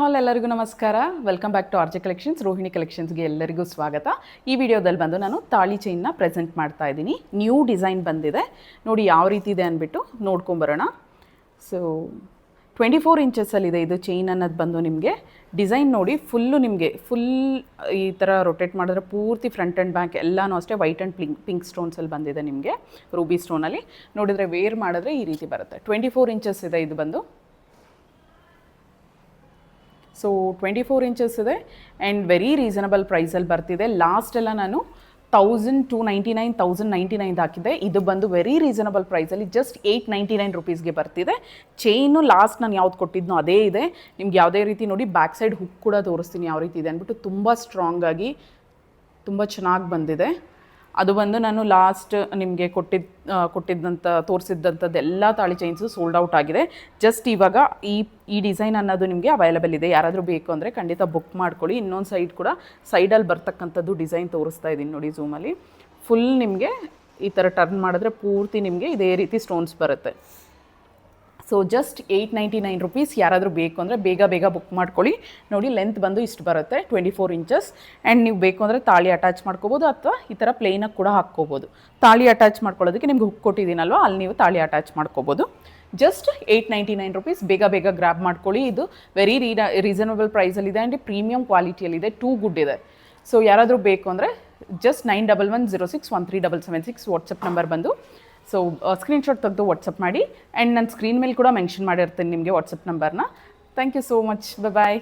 ಎಲ್ಲರಿಗೂ ನಮಸ್ಕಾರ. Welcome back to RJ collections. Rohini ಕಲೆಕ್ಷನ್ಸ್ಗೆ ಎಲ್ಲರಿಗೂ ಸ್ವಾಗತ. ಈ ವಿಡಿಯೋದಲ್ಲಿ ಬಂದು ನಾನು ತಾಳಿ ಚೈನ್ನ ಪ್ರೆಸೆಂಟ್ ಮಾಡ್ತಾ ಇದ್ದೀನಿ. ನ್ಯೂ ಡಿಸೈನ್ ಬಂದಿದೆ ನೋಡಿ, ಯಾವ ರೀತಿ ಇದೆ ಅಂದ್ಬಿಟ್ಟು ನೋಡ್ಕೊಂಬರೋಣ. ಸೊ 24 ಇಂಚಸ್ಸಲ್ಲಿದೆ ಇದು ಚೈನ್ ಅನ್ನೋದು ಬಂದು. ನಿಮಗೆ ಡಿಸೈನ್ ನೋಡಿ, ಫುಲ್ ಈ ಥರ ರೊಟೇಟ್ ಮಾಡಿದ್ರೆ ಪೂರ್ತಿ ಫ್ರಂಟ್ ಆ್ಯಂಡ್ ಬ್ಯಾಕ್ ಎಲ್ಲನೂ ಅಷ್ಟೇ ವೈಟ್ ಆ್ಯಂಡ್ ಪಿಂಕ್ ಸ್ಟೋನ್ಸಲ್ಲಿ ಬಂದಿದೆ. ನಿಮಗೆ ರೂಬಿ ಸ್ಟೋನಲ್ಲಿ ನೋಡಿದರೆ ವೇರ್ ಮಾಡಿದ್ರೆ ಈ ರೀತಿ ಬರುತ್ತೆ. 24 ಇಂಚಸ್ ಇದೆ ಇದು ಬಂದು. ಸೊ 24 ಇಂಚಸ್ ಇದೆ ಆ್ಯಂಡ್ ವೆರಿ ರೀಸನಬಲ್ ಪ್ರೈಸಲ್ಲಿ ಬರ್ತಿದೆ. ಲಾಸ್ಟೆಲ್ಲ ನಾನು 1299 1099 ಹಾಕಿದ್ದೆ. ಇದು ಬಂದು ವೆರಿ ರೀಸನಬಲ್ ಪ್ರೈಸಲ್ಲಿ ಜಸ್ಟ್ 899 ರುಪೀಸ್ಗೆ ಬರ್ತಿದೆ. ಚೈನು ಲಾಸ್ಟ್ ನಾನು ಯಾವ್ದು ಕೊಟ್ಟಿದ್ನೋ ಅದೇ ಇದೆ. ನಿಮ್ಗೆ ಯಾವುದೇ ರೀತಿ ನೋಡಿ ಬ್ಯಾಕ್ ಸೈಡ್ ಹುಕ್ ಕೂಡ ತೋರಿಸ್ತೀನಿ ಯಾವ ರೀತಿ ಇದೆ ಅಂದ್ಬಿಟ್ಟು. ತುಂಬ ಸ್ಟ್ರಾಂಗಾಗಿ ತುಂಬ ಚೆನ್ನಾಗಿ ಬಂದಿದೆ. ಅದು ಬಂದು ನಾನು ಲಾಸ್ಟ್ ನಿಮಗೆ ತೋರಿಸಿದ್ದಂಥದ್ದು ಎಲ್ಲ ತಾಳಿ ಚೈನ್ಸು ಸೋಲ್ಡ್ ಔಟ್ ಆಗಿದೆ. ಜಸ್ಟ್ ಇವಾಗ ಈ ಡಿಸೈನ್ ಅನ್ನೋದು ನಿಮಗೆ ಅವೈಲಬಲ್ ಇದೆ. ಯಾರಾದರೂ ಬೇಕು ಅಂದರೆ ಖಂಡಿತ ಬುಕ್ ಮಾಡ್ಕೊಳ್ಳಿ. ಇನ್ನೊಂದು ಸೈಡ್ ಕೂಡ ಸೈಡಲ್ಲಿ ಬರ್ತಕ್ಕಂಥದ್ದು ಡಿಸೈನ್ ತೋರಿಸ್ತಾ ಇದ್ದೀನಿ ನೋಡಿ ಝೂಮಲ್ಲಿ. ಫುಲ್ ನಿಮಗೆ ಈ ಥರ ಟರ್ನ್ ಮಾಡಿದ್ರೆ ಪೂರ್ತಿ ನಿಮಗೆ ಇದೇ ರೀತಿ ಸ್ಟೋನ್ಸ್ ಬರುತ್ತೆ. So just 899 rupees. ಯಾರಾದರೂ ಬೇಕು ಅಂದರೆ ಬೇಗ ಬುಕ್ ಮಾಡ್ಕೊಳ್ಳಿ. ನೋಡಿ ಲೆಂತ್ ಬಂದು ಇಷ್ಟು ಬರುತ್ತೆ, 24 ಇಂಚಸ್. ಆ್ಯಂಡ್ ನೀವು ಬೇಕು ಅಂದರೆ ತಾಳಿ ಅಟ್ಯಾಚ್ ಮಾಡ್ಕೋಬೋದು ಅಥವಾ ಈ ಥರ ಪ್ಲೇನಾಗಿ ಕೂಡ ಹಾಕ್ಕೋಬೋದು. ತಾಳಿ ಅಟ್ಯಾಚ್ ಮಾಡ್ಕೊಳ್ಳೋದಕ್ಕೆ ನಿಮ್ಗೆ ಹುಕ್ ಕೊಟ್ಟಿದ್ದೀನಲ್ವ, ಅಲ್ಲಿ ನೀವು ತಾಳಿ ಅಟ್ಯಾಚ್ ಮಾಡ್ಕೋಬೋದು. Just 899 rupees. ಬೇಗ ಗ್ರ್ಯಾಬ್ ಮಾಡ್ಕೊಳ್ಳಿ. ಇದು ವೆರಿ ರೀಸನಬಲ್ ಪ್ರೈಸಲ್ಲಿದೆ ಆ್ಯಂಡ್ ಪ್ರೀಮಿಯಂ ಕ್ವಾಲಿಟಿಯಲ್ಲಿದೆ. ಟೂ ಗುಡ್ ಇದೆ. ಸೊ ಯಾರಾದರೂ ಬೇಕು ಅಂದರೆ ಜಸ್ಟ್ 9110613776 ವಾಟ್ಸಪ್ ನಂಬರ್ ಬಂದು. ಸೊ ಸ್ಕ್ರೀನ್ಶಾಟ್ ತೆಗೆದು ವಾಟ್ಸಪ್ ಮಾಡಿ. ಆ್ಯಂಡ್ ನಾನು ಸ್ಕ್ರೀನ್ ಮೇಲೆ ಕೂಡ ಮೆನ್ಷನ್ ಮಾಡಿರ್ತೀನಿ ನಿಮಗೆ ವಾಟ್ಸಪ್ ನಂಬರ್ನ. Thank you so much. Bye.